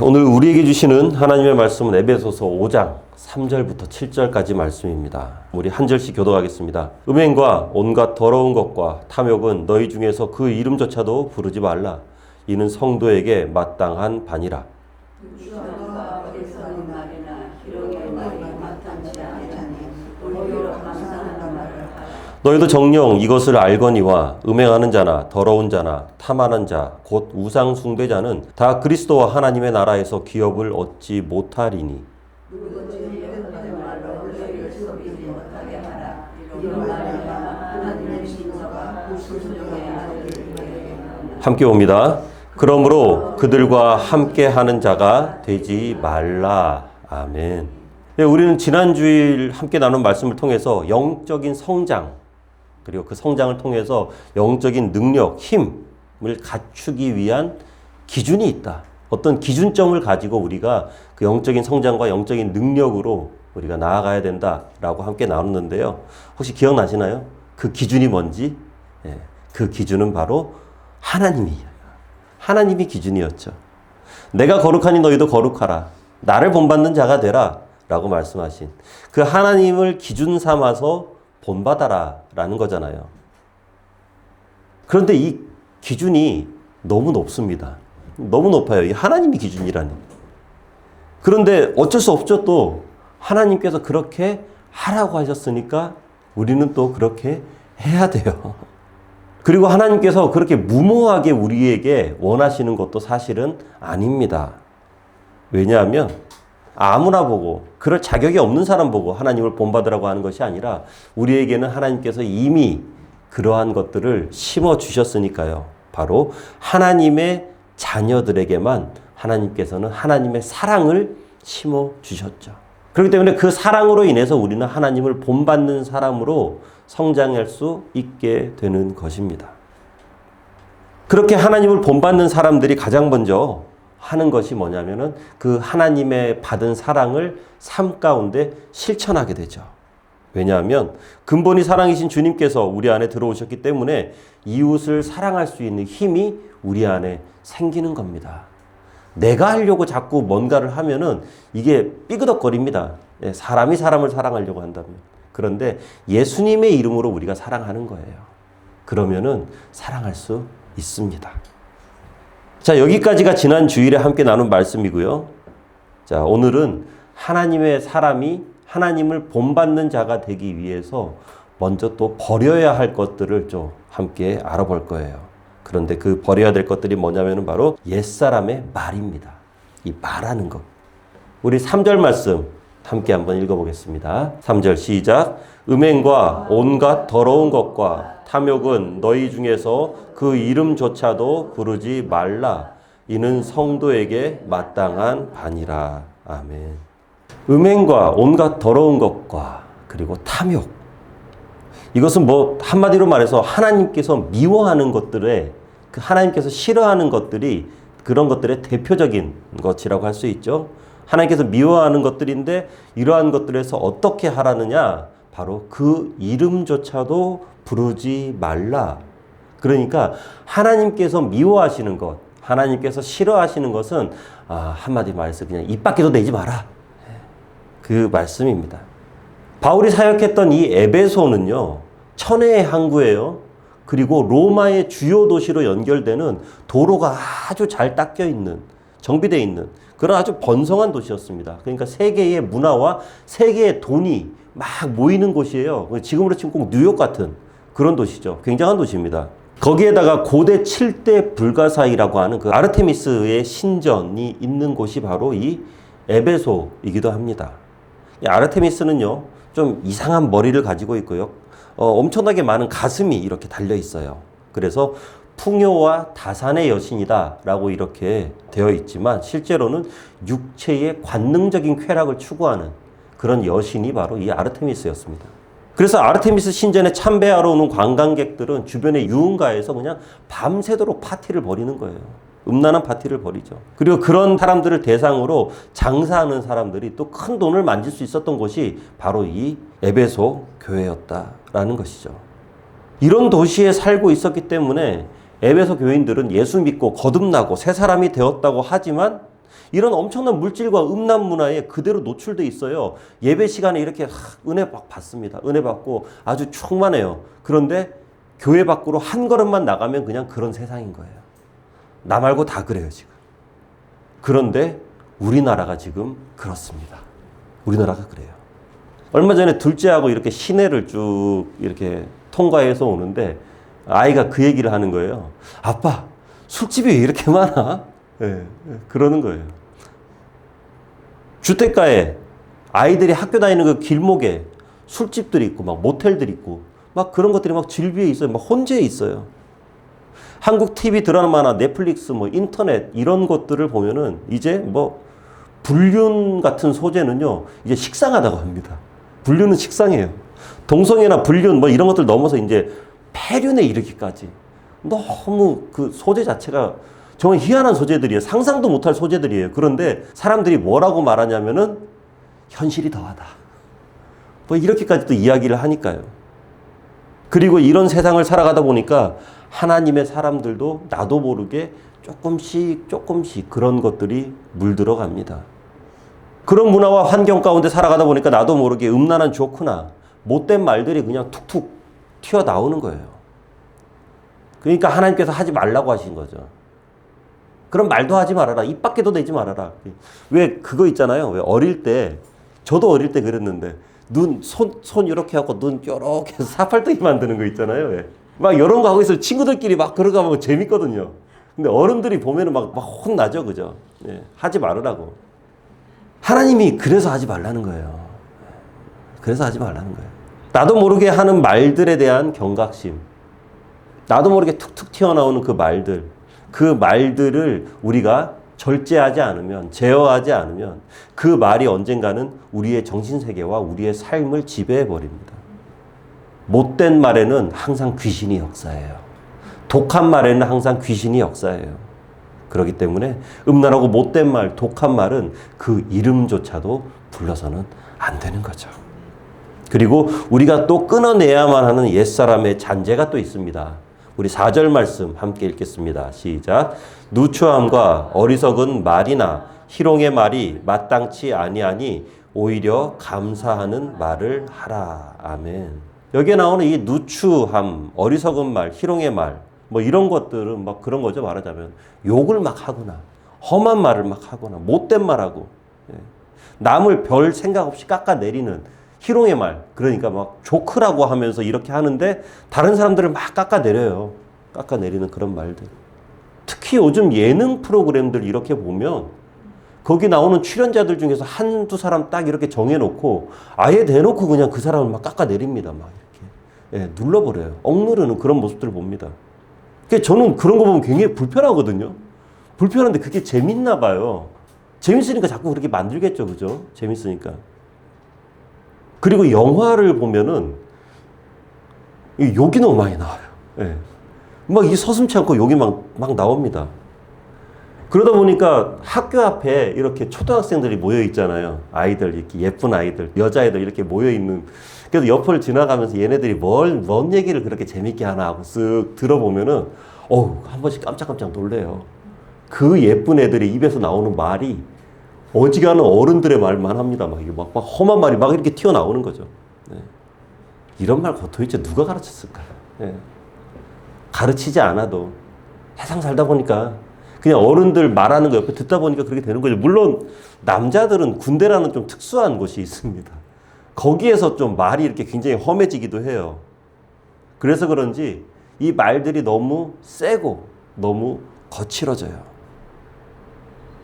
오늘 우리에게 주시는 하나님의 말씀은 에베소서 5장 3절부터 7절까지 말씀입니다. 우리 한 절씩 교독하겠습니다. 음행과 온갖 더러운 것과 탐욕은 너희 중에서 그 이름조차도 부르지 말라. 이는 성도에게 마땅한 반이라. 너희도 정녕 이것을 알거니와 음행하는 자나 더러운 자나 탐하는 자 곧 우상 숭배자는 다 그리스도와 하나님의 나라에서 기업을 얻지 못하리니. 함께 옵니다. 그러므로 그들과 함께 하는 자가 되지 말라. 아멘. 우리는 지난 주일 함께 나눈 말씀을 통해서 영적인 성장, 그리고 그 성장을 통해서 영적인 능력, 힘을 갖추기 위한 기준이 있다. 어떤 기준점을 가지고 우리가 그 영적인 성장과 영적인 능력으로 우리가 나아가야 된다라고 함께 나눴는데요. 혹시 기억나시나요? 그 기준이 뭔지? 그 기준은 바로 하나님이에요. 하나님이 기준이었죠. 내가 거룩하니 너희도 거룩하라. 나를 본받는 자가 되라. 라고 말씀하신 그 하나님을 기준 삼아서 본받아라 라는 거잖아요. 그런데 이 기준이 너무 높습니다. 너무 높아요. 이 하나님이 기준이라니. 그런데 어쩔 수 없죠. 또 하나님께서 그렇게 하라고 하셨으니까 우리는 또 그렇게 해야 돼요. 그리고 하나님께서 그렇게 무모하게 우리에게 원하시는 것도 사실은 아닙니다. 왜냐하면 아무나 보고 그럴 자격이 없는 사람 보고 하나님을 본받으라고 하는 것이 아니라 우리에게는 하나님께서 이미 그러한 것들을 심어 주셨으니까요. 바로 하나님의 자녀들에게만 하나님께서는 하나님의 사랑을 심어 주셨죠. 그렇기 때문에 그 사랑으로 인해서 우리는 하나님을 본받는 사람으로 성장할 수 있게 되는 것입니다. 그렇게 하나님을 본받는 사람들이 가장 먼저 하는 것이 뭐냐면은 그 하나님의 받은 사랑을 삶 가운데 실천하게 되죠. 왜냐하면 근본이 사랑이신 주님께서 우리 안에 들어오셨기 때문에 이웃을 사랑할 수 있는 힘이 우리 안에 생기는 겁니다. 내가 하려고 자꾸 뭔가를 하면은 이게 삐그덕거립니다. 사람이 사람을 사랑하려고 한다면. 그런데 예수님의 이름으로 우리가 사랑하는 거예요. 그러면은 사랑할 수 있습니다. 자, 여기까지가 지난 주일에 함께 나눈 말씀이고요. 자, 오늘은 하나님의 사람이 하나님을 본받는 자가 되기 위해서 먼저 또 버려야 할 것들을 좀 함께 알아볼 거예요. 그런데 그 버려야 될 것들이 뭐냐면은 바로 옛사람의 말입니다. 이 말하는 것. 우리 3절 말씀 함께 한번 읽어보겠습니다. 3절 시작. 음행과 온갖 더러운 것과 탐욕은 너희 중에서 그 이름조차도 부르지 말라. 이는 성도에게 마땅한 반이라. 아멘. 음행과 온갖 더러운 것과 그리고 탐욕. 이것은 뭐 한마디로 말해서 하나님께서 미워하는 것들에 그 하나님께서 싫어하는 것들이 그런 것들의 대표적인 것이라고 할 수 있죠. 하나님께서 미워하는 것들인데 이러한 것들에서 어떻게 하라느냐? 바로 그 이름조차도 부르지 말라. 그러니까 하나님께서 미워하시는 것, 하나님께서 싫어하시는 것은 한마디 말해서 그냥 입 밖에도 내지 마라. 그 말씀입니다. 바울이 사역했던 이 에베소는요, 천혜의 항구예요. 그리고 로마의 주요 도시로 연결되는 도로가 아주 잘 닦여 있는, 정비되어 있는 그런 아주 번성한 도시였습니다. 그러니까 세계의 문화와 세계의 돈이 막 모이는 곳이에요. 지금으로 치면 꼭 뉴욕 같은 그런 도시죠. 굉장한 도시입니다. 거기에다가 고대 7대 불가사의라고 하는 그 아르테미스의 신전이 있는 곳이 바로 이 에베소이기도 합니다. 이 아르테미스는요, 좀 이상한 머리를 가지고 있고요. 엄청나게 많은 가슴이 이렇게 달려 있어요. 그래서 풍요와 다산의 여신이다 라고 이렇게 되어 있지만 실제로는 육체의 관능적인 쾌락을 추구하는 그런 여신이 바로 이 아르테미스였습니다. 그래서 아르테미스 신전에 참배하러 오는 관광객들은 주변의 유흥가에서 그냥 밤새도록 파티를 벌이는 거예요. 음란한 파티를 벌이죠. 그리고 그런 사람들을 대상으로 장사하는 사람들이 또 큰 돈을 만질 수 있었던 곳이 바로 이 에베소 교회였다라는 것이죠. 이런 도시에 살고 있었기 때문에 에베소 교인들은 예수 믿고 거듭나고 새 사람이 되었다고 하지만 이런 엄청난 물질과 음란 문화에 그대로 노출돼 있어요. 예배 시간에 이렇게 은혜 받습니다. 은혜 받고 아주 충만해요. 그런데 교회 밖으로 한 걸음만 나가면 그냥 그런 세상인 거예요. 나 말고 다 그래요, 지금. 그런데 우리나라가 지금 그렇습니다. 우리나라가 그래요. 얼마 전에 둘째하고 이렇게 시내를 쭉 이렇게 통과해서 오는데 아이가 그 얘기를 하는 거예요. 아빠, 술집이 왜 이렇게 많아? 네, 그러는 거예요. 주택가에 아이들이 학교 다니는 그 길목에 술집들이 있고 막 모텔들이 있고 막 그런 것들이 막 질비해 있어요. 막 혼재해 있어요. 한국 TV 드라마나 넷플릭스 뭐 인터넷 이런 것들을 보면은 이제 뭐 불륜 같은 소재는요 이제 식상하다고 합니다. 불륜은 식상해요. 동성애나 불륜 뭐 이런 것들 넘어서 이제 폐륜에 이르기까지 너무 그 소재 자체가 정말 희한한 소재들이에요. 상상도 못할 소재들이에요. 그런데 사람들이 뭐라고 말하냐면은 현실이 더하다. 뭐 이렇게까지 또 이야기를 하니까요. 그리고 이런 세상을 살아가다 보니까 하나님의 사람들도 나도 모르게 조금씩 그런 것들이 물들어 갑니다. 그런 문화와 환경 가운데 살아가다 보니까 나도 모르게 음란한 조크나 못된 말들이 그냥 툭툭 튀어나오는 거예요. 그러니까 하나님께서 하지 말라고 하신 거죠. 그럼 말도 하지 말아라. 입 밖에도 내지 말아라. 왜 그거 있잖아요. 왜 어릴 때, 저도 어릴 때 그랬는데 손 이렇게 하고 눈 요렇게 해서 사팔뜨기 만드는 거 있잖아요. 왜. 막 이런 거 하고 있어요. 친구들끼리 막 그러고 재밌거든요. 근데 어른들이 보면은 막 혼나죠. 그죠? 예, 하지 말으라고. 하나님이 그래서 하지 말라는 거예요. 그래서 하지 말라는 거예요. 나도 모르게 하는 말들에 대한 경각심. 나도 모르게 툭툭 튀어나오는 그 말들을 우리가 절제하지 않으면, 제어하지 않으면 그 말이 언젠가는 우리의 정신세계와 우리의 삶을 지배해버립니다. 못된 말에는 항상 귀신이 역사해요. 독한 말에는 항상 귀신이 역사해요. 그렇기 때문에 음란하고 못된 말, 독한 말은 그 이름조차도 불러서는 안 되는 거죠. 그리고 우리가 또 끊어내야만 하는 옛사람의 잔재가 또 있습니다. 우리 4절 말씀 함께 읽겠습니다. 시작. 누추함과 어리석은 말이나 희롱의 말이 마땅치 아니하니 오히려 감사하는 말을 하라. 아멘. 여기에 나오는 이 누추함, 어리석은 말, 희롱의 말, 뭐 이런 것들은 막 그런 거죠. 말하자면 욕을 막 하거나 험한 말을 막 하거나 못된 말하고 남을 별 생각 없이 깎아내리는 희롱의 말, 그러니까 막 조크라고 하면서 이렇게 하는데 다른 사람들을 막 깎아내려요. 깎아내리는 그런 말들. 특히 요즘 예능 프로그램들 이렇게 보면 거기 나오는 출연자들 중에서 한두 사람 딱 이렇게 정해놓고 아예 대놓고 그냥 그 사람을 막 깎아내립니다. 막 이렇게. 예, 눌러버려요. 억누르는 그런 모습들을 봅니다. 그러니까 저는 그런 거 보면 굉장히 불편하거든요. 불편한데 그게 재밌나 봐요. 재밌으니까 자꾸 그렇게 만들겠죠. 그죠? 재밌으니까. 그리고 영화를 보면은 욕이 너무 많이 나와요. 예. 막 이 서슴지 않고 욕이 막 나옵니다. 그러다 보니까 학교 앞에 이렇게 초등학생들이 모여 있잖아요. 아이들, 이렇게 예쁜 아이들, 여자애들 이렇게 모여 있는. 그래서 옆을 지나가면서 얘네들이 뭔 얘기를 그렇게 재밌게 하나 하고 쓱 들어보면은, 한 번씩 깜짝깜짝 놀래요. 그 예쁜 애들이 입에서 나오는 말이 어지간한 어른들의 말만 합니다. 막 험한 말이 막 이렇게 튀어나오는 거죠. 네. 이런 말 도대체 누가 가르쳤을까? 네. 가르치지 않아도 세상 살다 보니까 그냥 어른들 말하는 거 옆에 듣다 보니까 그렇게 되는 거죠. 물론 남자들은 군대라는 좀 특수한 곳이 있습니다. 거기에서 좀 말이 이렇게 굉장히 험해지기도 해요. 그래서 그런지 이 말들이 너무 세고 너무 거칠어져요.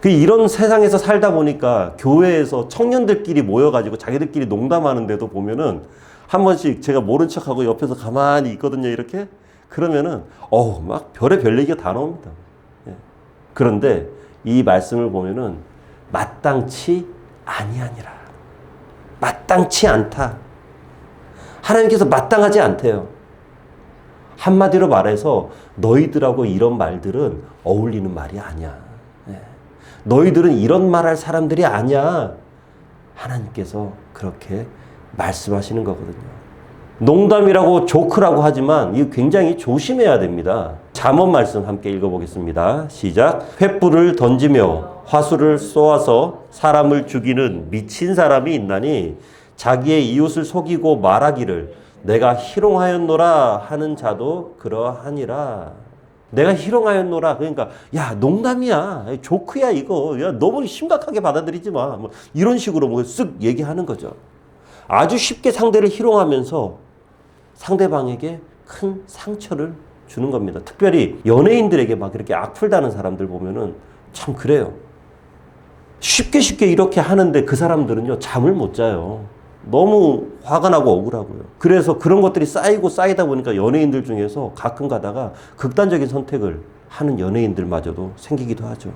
이런 세상에서 살다 보니까 교회에서 청년들끼리 모여가지고 자기들끼리 농담하는데도 보면은 한 번씩 제가 모른 척하고 옆에서 가만히 있거든요. 이렇게. 그러면은 막 별의별 얘기가 다 나옵니다. 예. 그런데 이 말씀을 보면은 마땅치 아니하니라. 마땅치 않다. 하나님께서 마땅하지 않대요. 한마디로 말해서 너희들하고 이런 말들은 어울리는 말이 아니야. 예. 너희들은 이런 말할 사람들이 아니야. 하나님께서 그렇게 말씀하시는 거거든요. 농담이라고 조크라고 하지만 이거 굉장히 조심해야 됩니다. 잠언 말씀 함께 읽어보겠습니다. 시작. 횃불을 던지며 화술을 쏘아서 사람을 죽이는 미친 사람이 있나니 자기의 이웃을 속이고 말하기를 내가 희롱하였노라 하는 자도 그러하니라. 내가 희롱하였노라. 그러니까 야 농담이야, 조크야 이거. 야 너무 심각하게 받아들이지 마. 뭐 이런 식으로 뭐 쓱 얘기하는 거죠. 아주 쉽게 상대를 희롱하면서 상대방에게 큰 상처를 주는 겁니다. 특별히 연예인들에게 막 이렇게 악플다는 사람들 보면은 참 그래요. 쉽게 이렇게 하는데 그 사람들은요 잠을 못 자요. 너무 화가 나고 억울하고요. 그래서 그런 것들이 쌓이다 보니까 연예인들 중에서 가끔 가다가 극단적인 선택을 하는 연예인들마저도 생기기도 하죠.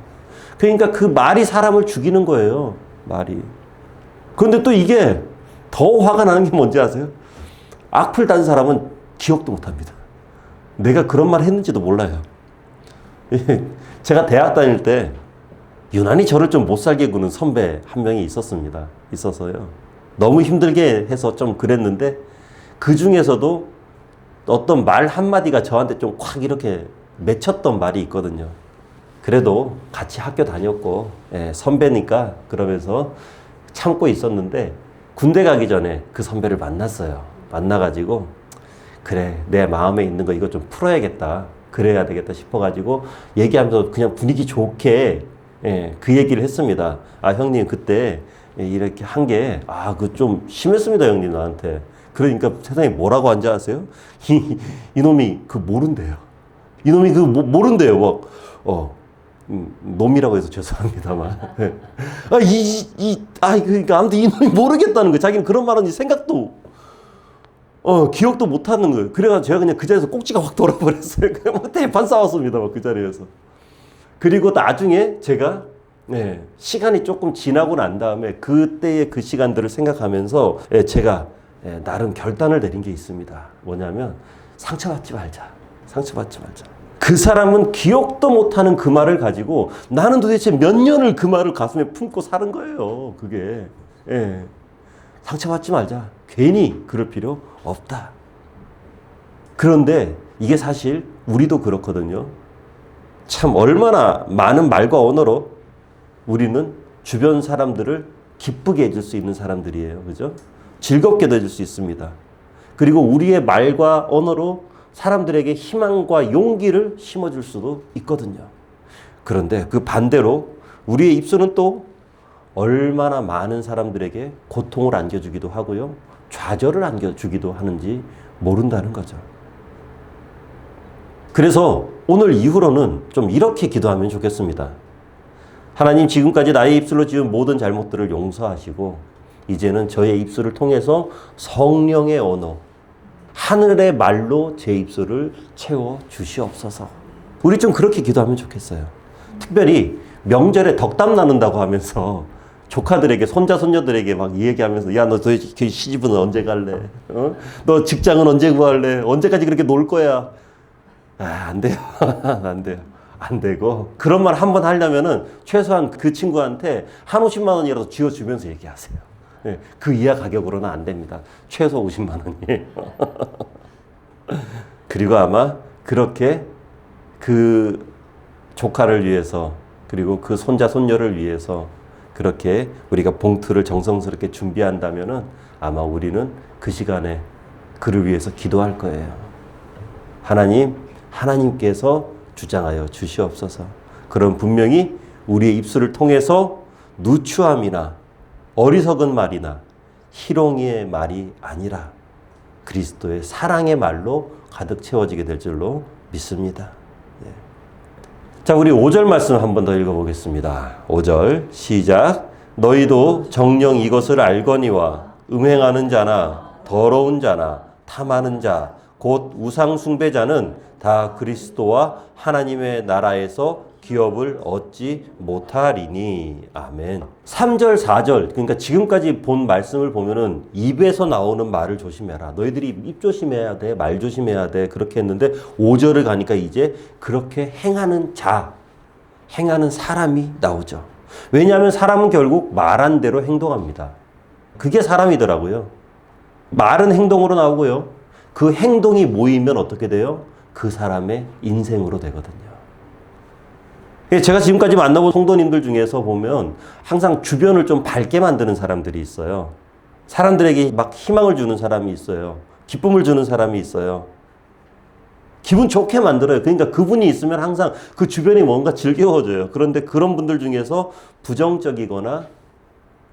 그러니까 그 말이 사람을 죽이는 거예요. 말이. 그런데 또 이게 더 화가 나는 게 뭔지 아세요? 악플 단 사람은 기억도 못 합니다. 내가 그런 말 했는지도 몰라요. 제가 대학 다닐 때 유난히 저를 좀 못 살게 구는 선배 한 명이 있었어요. 너무 힘들게 해서 좀 그랬는데 그 중에서도 어떤 말 한마디가 저한테 좀 콱 이렇게 맺혔던 말이 있거든요. 그래도 같이 학교 다녔고 선배니까 그러면서 참고 있었는데 군대 가기 전에 그 선배를 만났어요. 만나가지고 그래 내 마음에 있는 거 이거 좀 풀어야겠다. 그래야 되겠다 싶어가지고 얘기하면서 그냥 분위기 좋게 그 얘기를 했습니다. 아 형님 그때 이렇게 한 게 그 좀 심했습니다 형님 나한테. 그러니까 세상에 뭐라고 한지 아세요? 이놈이 그 모른대요. 이놈이 그 모른대요. 막 놈이라고 해서 죄송합니다만. 그러니까 아무튼 이놈이 모르겠다는 거예요. 자기는 그런 말은 생각도 기억도 못 하는 거예요. 그래가지고 제가 그냥 그 자리에서 꼭지가 확 돌아버렸어요. 그냥 막 대판 싸웠습니다. 막 그 자리에서. 그리고 나중에 제가 시간이 조금 지나고 난 다음에 그때의 그 시간들을 생각하면서 제가 나름 결단을 내린 게 있습니다. 뭐냐면 상처받지 말자. 그 사람은 기억도 못하는 그 말을 가지고 나는 도대체 몇 년을 그 말을 가슴에 품고 사는 거예요. 그게. 상처받지 말자. 괜히 그럴 필요 없다. 그런데 이게 사실 우리도 그렇거든요. 참 얼마나 많은 말과 언어로 우리는 주변 사람들을 기쁘게 해줄 수 있는 사람들이에요. 그죠? 즐겁게도 해줄 수 있습니다. 그리고 우리의 말과 언어로 사람들에게 희망과 용기를 심어줄 수도 있거든요. 그런데 그 반대로 우리의 입술은 또 얼마나 많은 사람들에게 고통을 안겨주기도 하고요. 좌절을 안겨주기도 하는지 모른다는 거죠. 그래서 오늘 이후로는 좀 이렇게 기도하면 좋겠습니다. 하나님 지금까지 나의 입술로 지은 모든 잘못들을 용서하시고 이제는 저의 입술을 통해서 성령의 언어, 하늘의 말로 제 입술을 채워 주시옵소서. 우리 좀 그렇게 기도하면 좋겠어요. 특별히 명절에 덕담 나눈다고 하면서 조카들에게 손자 손녀들에게 막 이 얘기하면서 야 너 도대체 시집은 언제 갈래? 너 직장은 언제 구할래? 언제까지 그렇게 놀 거야? 안 돼요. 안 돼요. 안 되고 그런 말 한 번 하려면은 최소한 그 친구한테 한 50만 원이라도 쥐어주면서 얘기하세요. 그 이하 가격으로는 안 됩니다. 최소 50만 원이에요. 그리고 아마 그렇게 그 조카를 위해서 그리고 그 손자 손녀를 위해서 그렇게 우리가 봉투를 정성스럽게 준비한다면은 아마 우리는 그 시간에 그를 위해서 기도할 거예요. 하나님께서 주장하여 주시옵소서. 그럼 분명히 우리의 입술을 통해서 누추함이나 어리석은 말이나 희롱의 말이 아니라 그리스도의 사랑의 말로 가득 채워지게 될 줄로 믿습니다. 자, 우리 5절 말씀 한 번 더 읽어보겠습니다. 5절 시작. 너희도 정녕 이것을 알거니와 음행하는 자나 더러운 자나 탐하는 자 곧 우상 숭배자는 다 그리스도와 하나님의 나라에서 기업을 얻지 못하리니. 아멘. 3절, 4절, 그러니까 지금까지 본 말씀을 보면은 입에서 나오는 말을 조심해라. 너희들이 입 조심해야 돼, 말 조심해야 돼. 그렇게 했는데 5절을 가니까 이제 그렇게 행하는 자, 행하는 사람이 나오죠. 왜냐하면 사람은 결국 말한 대로 행동합니다. 그게 사람이더라고요. 말은 행동으로 나오고요. 그 행동이 모이면 어떻게 돼요? 그 사람의 인생으로 되거든요. 제가 지금까지 만나본 성도님들 중에서 보면 항상 주변을 좀 밝게 만드는 사람들이 있어요. 사람들에게 막 희망을 주는 사람이 있어요. 기쁨을 주는 사람이 있어요. 기분 좋게 만들어요. 그러니까 그분이 있으면 항상 그 주변이 뭔가 즐거워져요. 그런데 그런 분들 중에서 부정적이거나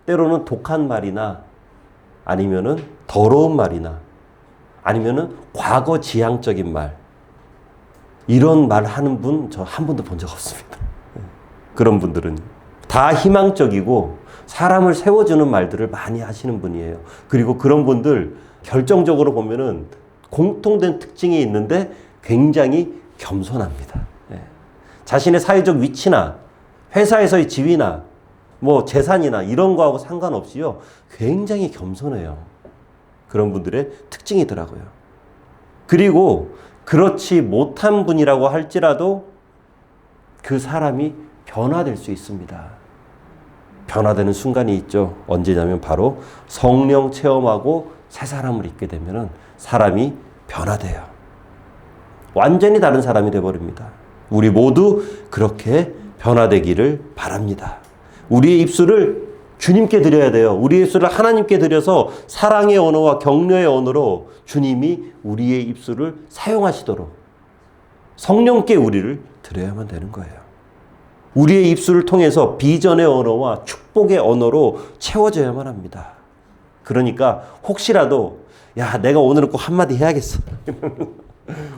때로는 독한 말이나 아니면은 더러운 말이나 아니면은 과거 지향적인 말, 이런 말 하는 분 저 한 번도 본 적 없습니다. 그런 분들은 다 희망적이고 사람을 세워주는 말들을 많이 하시는 분이에요. 그리고 그런 분들 결정적으로 보면은 공통된 특징이 있는데 굉장히 겸손합니다. 자신의 사회적 위치나 회사에서의 지위나 뭐 재산이나 이런 거하고 상관없이요, 굉장히 겸손해요. 그런 분들의 특징이더라고요. 그리고 그렇지 못한 분이라고 할지라도 그 사람이 변화될 수 있습니다. 변화되는 순간이 있죠. 언제냐면 바로 성령 체험하고 새 사람을 입게 되면 사람이 변화돼요. 완전히 다른 사람이 되어버립니다. 우리 모두 그렇게 변화되기를 바랍니다. 우리의 입술을 주님께 드려야 돼요. 우리의 입술을 하나님께 드려서 사랑의 언어와 격려의 언어로 주님이 우리의 입술을 사용하시도록 성령께 우리를 드려야만 되는 거예요. 우리의 입술을 통해서 비전의 언어와 축복의 언어로 채워져야만 합니다. 그러니까 혹시라도 야, 내가 오늘은 꼭 한마디 해야겠어.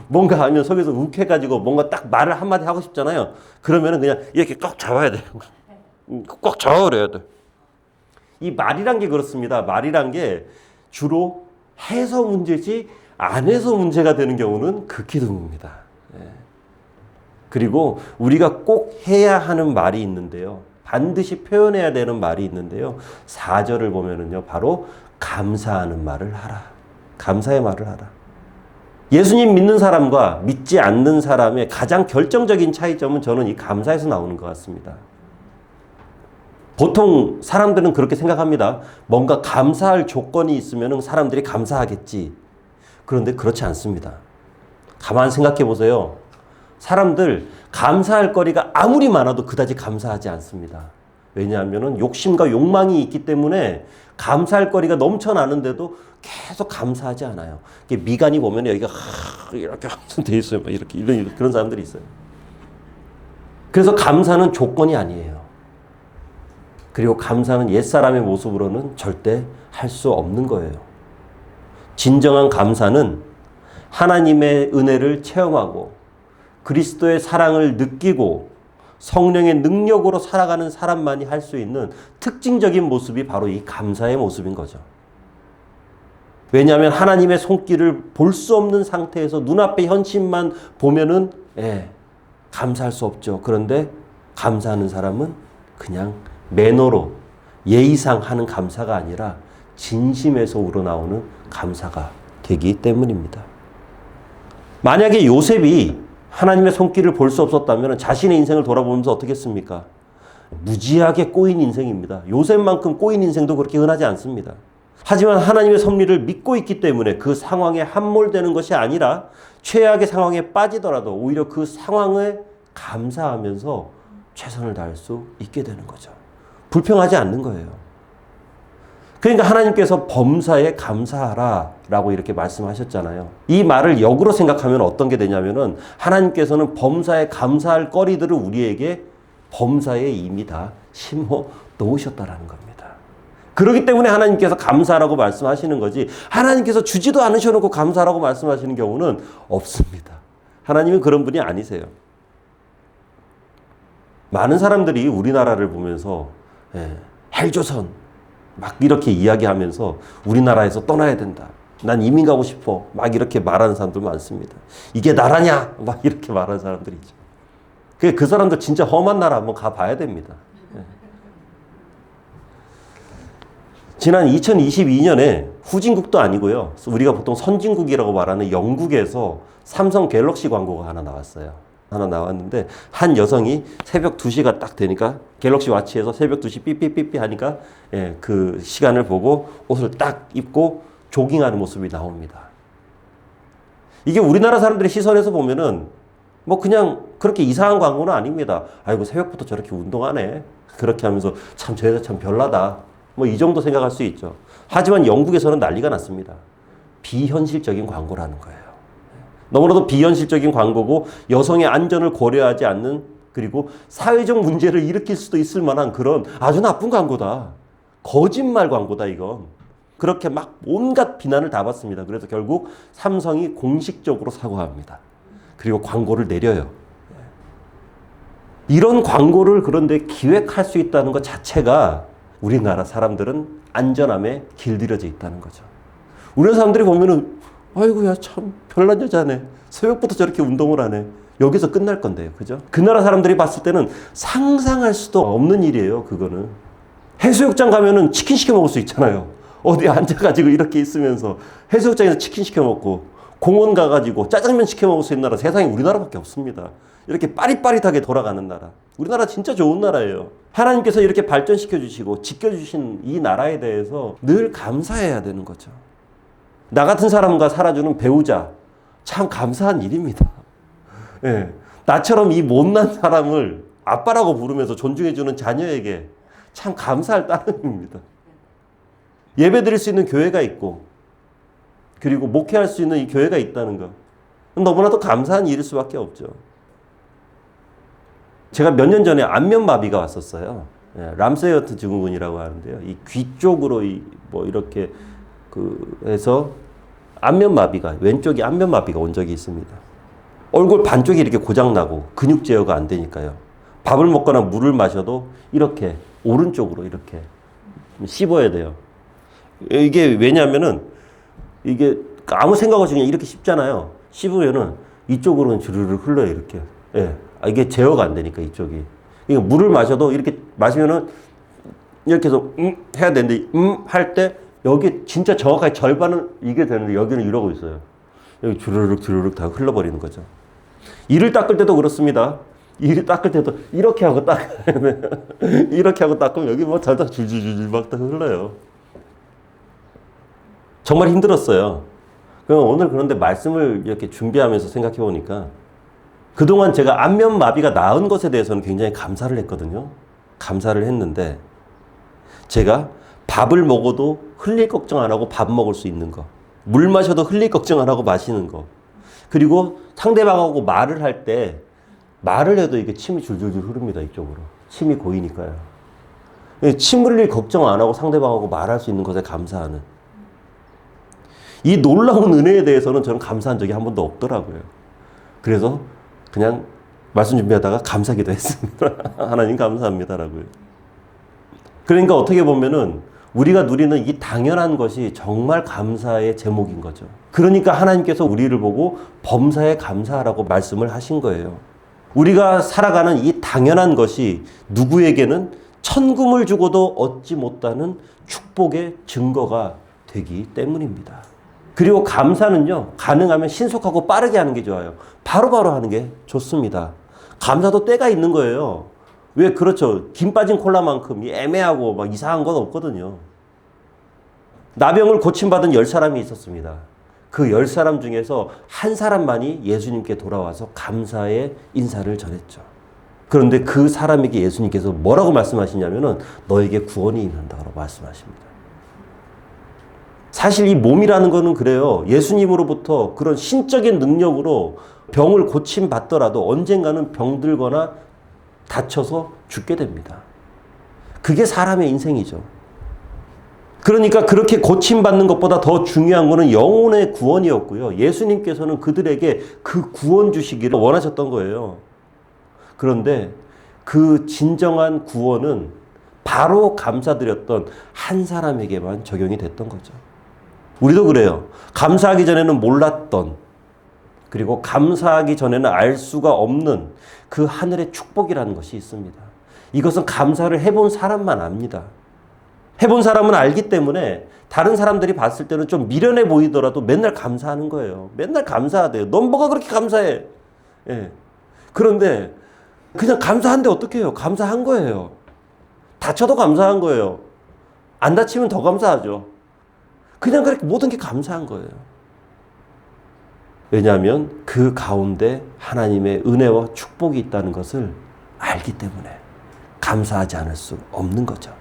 뭔가 아니면 속에서 욱해가지고 뭔가 딱 말을 한마디 하고 싶잖아요. 그러면은 그냥 이렇게 꼭 잡아야 돼. 꼭 잡아버려야 돼. 이 말이란 게 그렇습니다. 말이란 게 주로 해서 문제지 안 해서 문제가 되는 경우는 극히 드뭅니다. 그리고 우리가 꼭 해야 하는 말이 있는데요. 반드시 표현해야 되는 말이 있는데요. 4절을 보면은요, 바로 감사하는 말을 하라. 감사의 말을 하라. 예수님 믿는 사람과 믿지 않는 사람의 가장 결정적인 차이점은 저는 이 감사에서 나오는 것 같습니다. 보통 사람들은 그렇게 생각합니다. 뭔가 감사할 조건이 있으면 사람들이 감사하겠지. 그런데 그렇지 않습니다. 가만 생각해 보세요. 사람들 감사할 거리가 아무리 많아도 그다지 감사하지 않습니다. 왜냐하면 욕심과 욕망이 있기 때문에 감사할 거리가 넘쳐나는데도 계속 감사하지 않아요. 미간이 보면 여기가 이렇게 돼 있어요. 이렇게 이런 그런 사람들이 있어요. 그래서 감사는 조건이 아니에요. 그리고 감사는 옛사람의 모습으로는 절대 할 수 없는 거예요. 진정한 감사는 하나님의 은혜를 체험하고 그리스도의 사랑을 느끼고 성령의 능력으로 살아가는 사람만이 할 수 있는 특징적인 모습이 바로 이 감사의 모습인 거죠. 왜냐하면 하나님의 손길을 볼 수 없는 상태에서 눈앞의 현실만 보면은 감사할 수 없죠. 그런데 감사하는 사람은 그냥 매너로 예의상 하는 감사가 아니라 진심에서 우러나오는 감사가 되기 때문입니다. 만약에 요셉이 하나님의 손길을 볼 수 없었다면 자신의 인생을 돌아보면서 어떻게 했습니까? 무지하게 꼬인 인생입니다. 요셉만큼 꼬인 인생도 그렇게 흔하지 않습니다. 하지만 하나님의 섭리를 믿고 있기 때문에 그 상황에 함몰되는 것이 아니라 최악의 상황에 빠지더라도 오히려 그 상황에 감사하면서 최선을 다할 수 있게 되는 거죠. 불평하지 않는 거예요. 그러니까 하나님께서 범사에 감사하라 라고 이렇게 말씀하셨잖아요. 이 말을 역으로 생각하면 어떤 게 되냐면은 하나님께서는 범사에 감사할 거리들을 우리에게 범사에 이미 다 심어 놓으셨다라는 겁니다. 그렇기 때문에 하나님께서 감사라고 말씀하시는 거지, 하나님께서 주지도 않으셔놓고 감사라고 말씀하시는 경우는 없습니다. 하나님은 그런 분이 아니세요. 많은 사람들이 우리나라를 보면서 헬조선 막 이렇게 이야기하면서 우리나라에서 떠나야 된다. 난 이민 가고 싶어. 막 이렇게 말하는 사람들 많습니다. 이게 나라냐? 막 이렇게 말하는 사람들이 있죠. 그 사람들 진짜 험한 나라 한번 가봐야 됩니다. 지난 2022년에 후진국도 아니고요. 우리가 보통 선진국이라고 말하는 영국에서 삼성 갤럭시 광고가 하나 나왔어요. 하나 나왔는데 한 여성이 새벽 2시가 딱 되니까 갤럭시 와치에서 새벽 2시 삐삐삐삐 하니까 그 시간을 보고 옷을 딱 입고 조깅하는 모습이 나옵니다. 이게 우리나라 사람들의 시선에서 보면은 뭐 그냥 그렇게 이상한 광고는 아닙니다. 아이고 새벽부터 저렇게 운동하네. 그렇게 하면서 참 저 여자 참 별나다. 뭐 이 정도 생각할 수 있죠. 하지만 영국에서는 난리가 났습니다. 비현실적인 광고라는 거예요. 너무나도 비현실적인 광고고 여성의 안전을 고려하지 않는 그리고 사회적 문제를 일으킬 수도 있을 만한 그런 아주 나쁜 광고다. 거짓말 광고다 이건. 그렇게 막 온갖 비난을 다 받습니다. 그래서 결국 삼성이 공식적으로 사과합니다. 그리고 광고를 내려요. 이런 광고를 그런데 기획할 수 있다는 것 자체가 우리나라 사람들은 안전함에 길들여져 있다는 거죠. 우리나라 사람들이 보면은 아이고야 참 별난 여자네. 새벽부터 저렇게 운동을 하네. 여기서 끝날 건데요. 그죠? 그 나라 사람들이 봤을 때는 상상할 수도 없는 일이에요. 그거는. 해수욕장 가면은 치킨 시켜 먹을 수 있잖아요. 어디 앉아가지고 이렇게 있으면서 해수욕장에서 치킨 시켜 먹고 공원 가가지고 짜장면 시켜 먹을 수 있는 나라 세상에 우리나라밖에 없습니다. 이렇게 빠릿빠릿하게 돌아가는 나라. 우리나라 진짜 좋은 나라예요. 하나님께서 이렇게 발전시켜 주시고 지켜주신 이 나라에 대해서 늘 감사해야 되는 거죠. 나 같은 사람과 살아주는 배우자 참 감사한 일입니다. 예. 나처럼 이 못난 사람을 아빠라고 부르면서 존중해주는 자녀에게 참 감사할 따름입니다. 예배 드릴 수 있는 교회가 있고 그리고 목회할 수 있는 이 교회가 있다는 것 너무나도 감사한 일일 수밖에 없죠. 제가 몇 년 전에 안면마비가 왔었어요. 예, 람세이어트 증후군이라고 하는데요. 이 귀 쪽으로 뭐 이렇게 해서 안면마비가 왼쪽이 안면마비가 온 적이 있습니다. 얼굴 반쪽이 이렇게 고장나고 근육 제어가 안 되니까요. 밥을 먹거나 물을 마셔도 이렇게 오른쪽으로 이렇게 씹어야 돼요. 이게 왜냐면은 이게 아무 생각 없이 그냥 이렇게 씹잖아요. 씹으면은 이쪽으로는 주르르 흘러요 이렇게. 예. 이게 제어가 안 되니까 이쪽이. 그러니까 물을 마셔도 이렇게 마시면은 이렇게 해서 해야 되는데 할 때 여기 진짜 정확하게 절반은 이게 되는데 여기는 이러고 있어요. 여기 주르륵 다 흘러버리는 거죠. 이를 닦을 때도 그렇습니다. 이를 닦을 때도 이렇게 하고 닦아야 돼. 이렇게 하고 닦으면 여기 뭐 달달 줄줄줄 막 다 흘러요. 정말 힘들었어요. 그럼 오늘 그런데 말씀을 이렇게 준비하면서 생각해 보니까 그동안 제가 안면마비가 나은 것에 대해서는 굉장히 감사를 했거든요. 감사를 했는데 제가 밥을 먹어도 흘릴 걱정 안 하고 밥 먹을 수 있는 거. 물 마셔도 흘릴 걱정 안 하고 마시는 거. 그리고 상대방하고 말을 할 때 말을 해도 이게 침이 줄줄줄 흐릅니다. 이쪽으로. 침이 고이니까요. 침 흘릴 걱정 안 하고 상대방하고 말할 수 있는 것에 감사하는. 이 놀라운 은혜에 대해서는 저는 감사한 적이 한 번도 없더라고요. 그래서 그냥 말씀 준비하다가 감사기도 했습니다. 하나님 감사합니다라고요. 그러니까 어떻게 보면은 우리가 누리는 이 당연한 것이 정말 감사의 제목인 거죠. 그러니까 하나님께서 우리를 보고 범사에 감사하라고 말씀을 하신 거예요. 우리가 살아가는 이 당연한 것이 누구에게는 천금을 주고도 얻지 못하는 축복의 증거가 되기 때문입니다. 그리고 감사는요, 가능하면 신속하고 빠르게 하는 게 좋아요. 바로바로 하는 게 좋습니다. 감사도 때가 있는 거예요. 왜 그렇죠? 김 빠진 콜라만큼 애매하고 막 이상한 건 없거든요. 나병을 고침받은 10사람이 있었습니다. 그 10사람 중에서 한 사람만이 예수님께 돌아와서 감사의 인사를 전했죠. 그런데 그 사람에게 예수님께서 뭐라고 말씀하시냐면은 너에게 구원이 임한다고 말씀하십니다. 사실 이 몸이라는 거는 그래요. 예수님으로부터 그런 신적인 능력으로 병을 고침받더라도 언젠가는 병들거나 다쳐서 죽게 됩니다. 그게 사람의 인생이죠. 그러니까 그렇게 고침받는 것보다 더 중요한 거는 영혼의 구원이었고요. 예수님께서는 그들에게 그 구원 주시기를 원하셨던 거예요. 그런데 그 진정한 구원은 바로 감사드렸던 한 사람에게만 적용이 됐던 거죠. 우리도 그래요. 감사하기 전에는 몰랐던, 그리고 감사하기 전에는 알 수가 없는 그 하늘의 축복이라는 것이 있습니다. 이것은 감사를 해본 사람만 압니다. 해본 사람은 알기 때문에 다른 사람들이 봤을 때는 좀 미련해 보이더라도 맨날 감사하는 거예요. 맨날 감사하대요. 넌 뭐가 그렇게 감사해? 예. 그런데 그냥 감사한데 어떡해요? 감사한 거예요. 다쳐도 감사한 거예요. 안 다치면 더 감사하죠. 그냥 그렇게 모든 게 감사한 거예요. 왜냐하면 그 가운데 하나님의 은혜와 축복이 있다는 것을 알기 때문에 감사하지 않을 수 없는 거죠.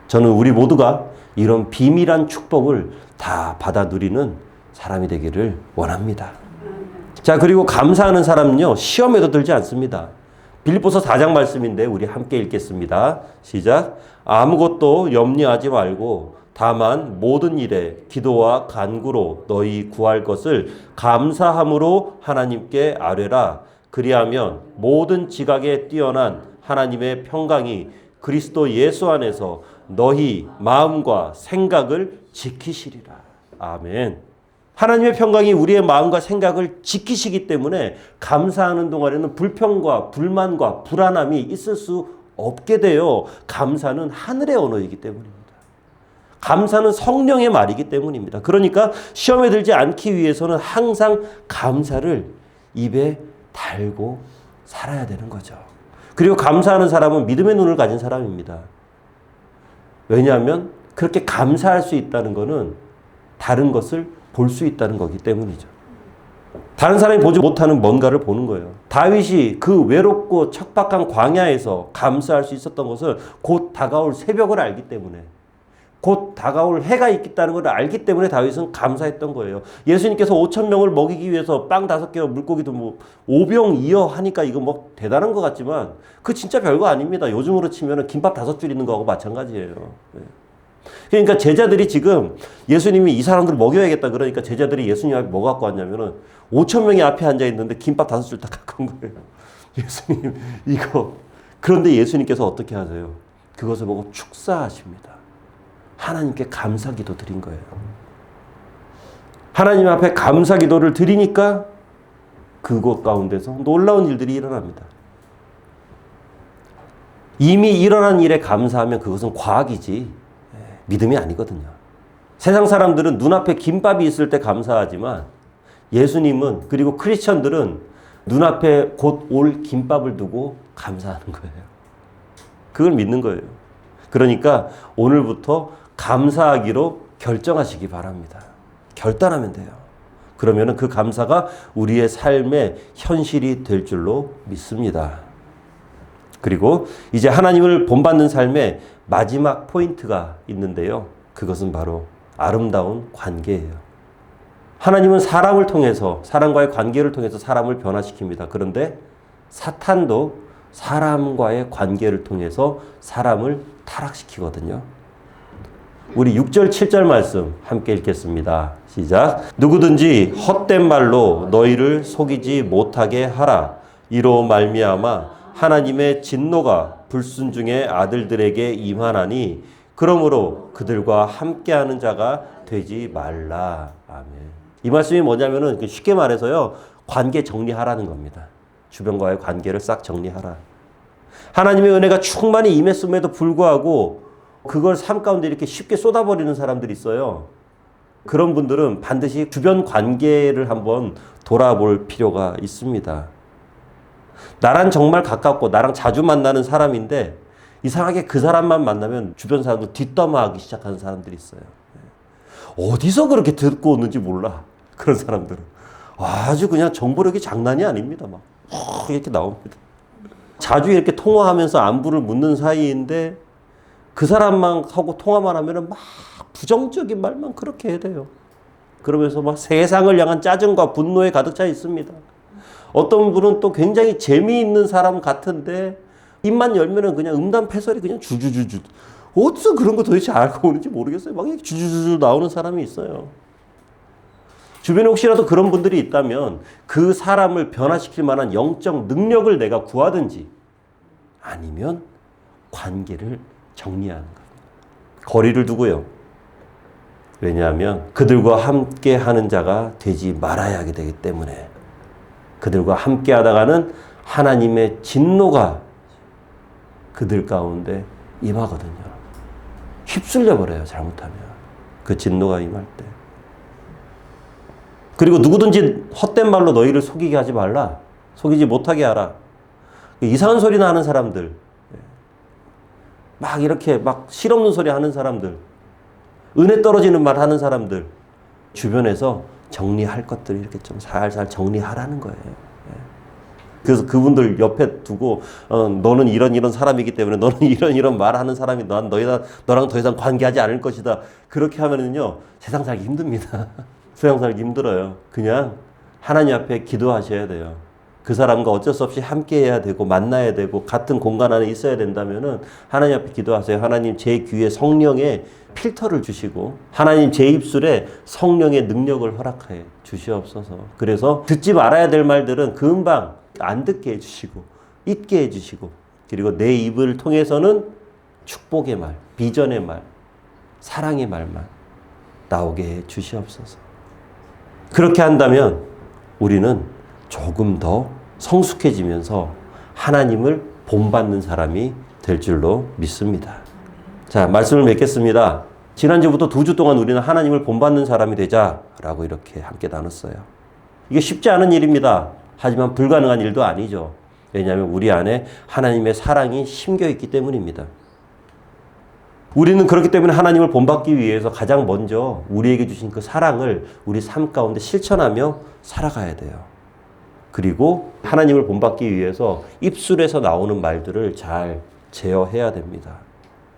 저는 우리 모두가 이런 비밀한 축복을 다 받아 누리는 사람이 되기를 원합니다. 자, 그리고 감사하는 사람은요, 시험에도 들지 않습니다. 빌립보서 4장 말씀인데 우리 함께 읽겠습니다. 시작. 아무것도 염려하지 말고 다만 모든 일에 기도와 간구로 너희 구할 것을 감사함으로 하나님께 아뢰라. 그리하면 모든 지각에 뛰어난 하나님의 평강이 그리스도 예수 안에서 너희 마음과 생각을 지키시리라. 아멘. 하나님의 평강이 우리의 마음과 생각을 지키시기 때문에 감사하는 동안에는 불평과 불만과 불안함이 있을 수 없게 돼요. 감사는 하늘의 언어이기 때문입니다. 감사는 성령의 말이기 때문입니다. 그러니까 시험에 들지 않기 위해서는 항상 감사를 입에 달고 살아야 되는 거죠. 그리고 감사하는 사람은 믿음의 눈을 가진 사람입니다. 왜냐하면 그렇게 감사할 수 있다는 것은 다른 것을 볼 수 있다는 거기 때문이죠. 다른 사람이 보지 못하는 뭔가를 보는 거예요. 다윗이 그 외롭고 척박한 광야에서 감사할 수 있었던 것은 곧 다가올 새벽을 알기 때문에, 곧 다가올 해가 있다는 걸 알기 때문에 다윗은 감사했던 거예요. 예수님께서 5,000명을 먹이기 위해서 빵 5개와 물고기도 뭐 5병 2여 하니까 이거 뭐 대단한 것 같지만 그 진짜 별거 아닙니다. 요즘으로 치면 김밥 5줄 있는 거하고 마찬가지예요. 그러니까 제자들이 지금 예수님이 이 사람들을 먹여야겠다 그러니까 제자들이 예수님 앞에 뭐 갖고 왔냐면은 5,000명이 앞에 앉아 있는데 김밥 5줄 다 갖고 온 거예요. 예수님 이거. 그런데 예수님께서 어떻게 하세요? 그것을 보고 축사하십니다. 하나님께 감사 기도 드린 거예요. 하나님 앞에 감사 기도를 드리니까 그곳 가운데서 놀라운 일들이 일어납니다. 이미 일어난 일에 감사하면 그것은 과학이지 믿음이 아니거든요. 세상 사람들은 눈앞에 김밥이 있을 때 감사하지만 예수님은 그리고 크리스천들은 눈앞에 곧 올 김밥을 두고 감사하는 거예요. 그걸 믿는 거예요. 그러니까 오늘부터 감사하기로 결정하시기 바랍니다. 결단하면 돼요. 그러면 그 감사가 우리의 삶의 현실이 될 줄로 믿습니다. 그리고 이제 하나님을 본받는 삶의 마지막 포인트가 있는데요. 그것은 바로 아름다운 관계예요. 하나님은 사람을 통해서, 사람과의 관계를 통해서 사람을 변화시킵니다. 그런데 사탄도 사람과의 관계를 통해서 사람을 타락시키거든요. 우리 6절 7절 말씀 함께 읽겠습니다. 시작. 누구든지 헛된 말로 너희를 속이지 못하게 하라. 이로 말미암아 하나님의 진노가 불순종의 아들들에게 임하나니 그러므로 그들과 함께하는 자가 되지 말라. 아멘. 이 말씀이 뭐냐면은 쉽게 말해서요. 관계 정리하라는 겁니다. 주변과의 관계를 싹 정리하라. 하나님의 은혜가 충만히 임했음에도 불구하고 그걸 삶 가운데 이렇게 쉽게 쏟아버리는 사람들이 있어요. 그런 분들은 반드시 주변 관계를 한번 돌아볼 필요가 있습니다. 나랑 정말 가깝고 나랑 자주 만나는 사람인데 이상하게 그 사람만 만나면 주변 사람들 뒷담화하기 시작하는 사람들이 있어요. 어디서 그렇게 듣고 오는지 몰라. 그런 사람들은. 아주 그냥 정보력이 장난이 아닙니다. 막 이렇게 나옵니다. 자주 이렇게 통화하면서 안부를 묻는 사이인데 그 사람만 하고 통화만 하면은 막 부정적인 말만 그렇게 해야 돼요. 그러면서 막 세상을 향한 짜증과 분노에 가득 차 있습니다. 어떤 분은 또 굉장히 재미있는 사람 같은데 입만 열면은 그냥 음담패설이 그냥 주주주주. 어디서 그런 거 도대체 알고 오는지 모르겠어요. 막 주주주주 나오는 사람이 있어요. 주변에 혹시라도 그런 분들이 있다면 그 사람을 변화시킬 만한 영적 능력을 내가 구하든지 아니면 관계를 정리하는 겁니다. 거리를 두고요. 왜냐하면 그들과 함께 하는 자가 되지 말아야 하게 되기 때문에 그들과 함께 하다가는 하나님의 진노가 그들 가운데 임하거든요. 휩쓸려 버려요. 잘못하면. 그 진노가 임할 때. 그리고 누구든지 헛된 말로 너희를 속이게 하지 말라. 속이지 못하게 하라. 이상한 소리나 하는 사람들. 막 이렇게 막 실없는 소리 하는 사람들. 은혜 떨어지는 말 하는 사람들. 주변에서 정리할 것들을 이렇게 좀 살살 정리하라는 거예요. 그래서 그분들 옆에 두고 너는 이런 사람이기 때문에 너는 이런 말하는 사람이 난 너랑 더 이상 관계하지 않을 것이다. 그렇게 하면은요 세상 살기 힘듭니다. 세상 살기 힘들어요. 그냥 하나님 앞에 기도하셔야 돼요. 그 사람과 어쩔 수 없이 함께 해야 되고 만나야 되고 같은 공간 안에 있어야 된다면은 하나님 앞에 기도하세요. 하나님 제 귀에 성령의 필터를 주시고 하나님 제 입술에 성령의 능력을 허락하여 주시옵소서. 그래서 듣지 말아야 될 말들은 금방 안 듣게 해주시고 잊게 해주시고 그리고 내 입을 통해서는 축복의 말, 비전의 말, 사랑의 말만 나오게 해 주시옵소서. 그렇게 한다면 우리는 조금 더 성숙해지면서 하나님을 본받는 사람이 될 줄로 믿습니다. 자, 말씀을 맺겠습니다. 지난주부터 2주 동안 우리는 하나님을 본받는 사람이 되자라고 이렇게 함께 나눴어요. 이게 쉽지 않은 일입니다. 하지만 불가능한 일도 아니죠. 왜냐하면 우리 안에 하나님의 사랑이 심겨있기 때문입니다. 우리는 그렇기 때문에 하나님을 본받기 위해서 가장 먼저 우리에게 주신 그 사랑을 우리 삶 가운데 실천하며 살아가야 돼요. 그리고 하나님을 본받기 위해서 입술에서 나오는 말들을 잘 제어해야 됩니다.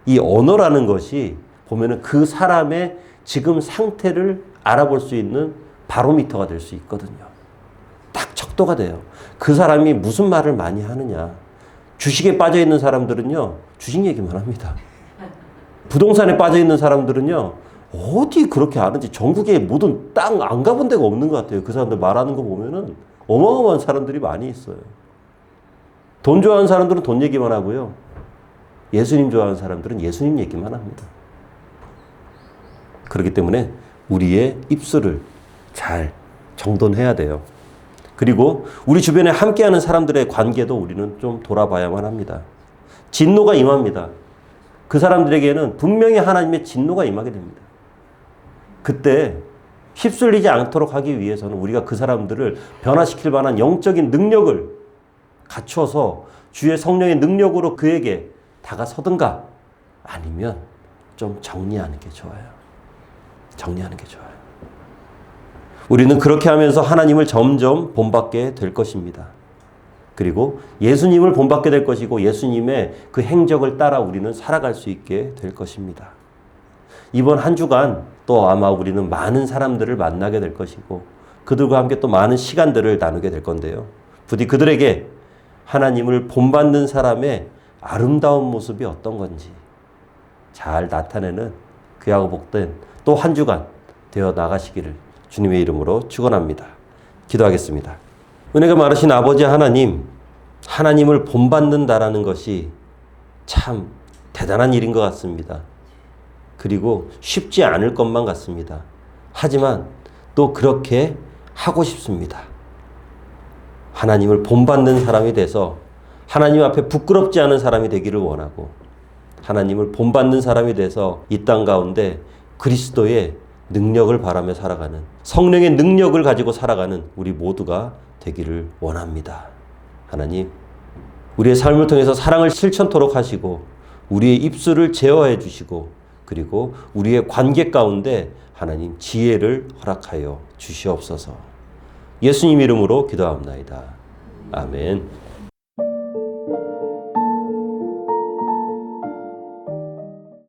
이 언어라는 것이 보면은 그 사람의 지금 상태를 알아볼 수 있는 바로미터가 될 수 있거든요. 딱 척도가 돼요. 그 사람이 무슨 말을 많이 하느냐. 주식에 빠져 있는 사람들은요, 주식 얘기만 합니다. 부동산에 빠져 있는 사람들은요, 어디 그렇게 아는지 전국에 모든 땅 안 가본 데가 없는 것 같아요. 그 사람들 말하는 거 보면은 어마어마한 사람들이 많이 있어요. 돈 좋아하는 사람들은 돈 얘기만 하고요. 예수님 좋아하는 사람들은 예수님 얘기만 합니다. 그렇기 때문에 우리의 입술을 잘 정돈해야 돼요. 그리고 우리 주변에 함께하는 사람들의 관계도 우리는 좀 돌아봐야만 합니다. 진노가 임합니다. 그 사람들에게는 분명히 하나님의 진노가 임하게 됩니다. 그때 휩쓸리지 않도록 하기 위해서는 우리가 그 사람들을 변화시킬 만한 영적인 능력을 갖춰서 주의 성령의 능력으로 그에게 다가서든가 아니면 좀 정리하는 게 좋아요. 정리하는 게 좋아요. 우리는 그렇게 하면서 하나님을 점점 본받게 될 것입니다. 그리고 예수님을 본받게 될 것이고 예수님의 그 행적을 따라 우리는 살아갈 수 있게 될 것입니다. 이번 한 주간 또 아마 우리는 많은 사람들을 만나게 될 것이고 그들과 함께 또 많은 시간들을 나누게 될 건데요. 부디 그들에게 하나님을 본받는 사람의 아름다운 모습이 어떤 건지 잘 나타내는 귀하고 복된 또 한 주간 되어 나가시기를 주님의 이름으로 축원합니다. 기도하겠습니다. 은혜가 많으신 아버지 하나님, 하나님을 본받는다라는 것이 참 대단한 일인 것 같습니다. 그리고 쉽지 않을 것만 같습니다. 하지만 또 그렇게 하고 싶습니다. 하나님을 본받는 사람이 돼서 하나님 앞에 부끄럽지 않은 사람이 되기를 원하고 하나님을 본받는 사람이 돼서 이 땅 가운데 그리스도의 능력을 바라며 살아가는 성령의 능력을 가지고 살아가는 우리 모두가 되기를 원합니다. 하나님, 우리의 삶을 통해서 사랑을 실천토록 하시고 우리의 입술을 제어해 주시고 그리고 우리의 관계 가운데 하나님 지혜를 허락하여 주시옵소서. 예수님 이름으로 기도합나이다. 아멘.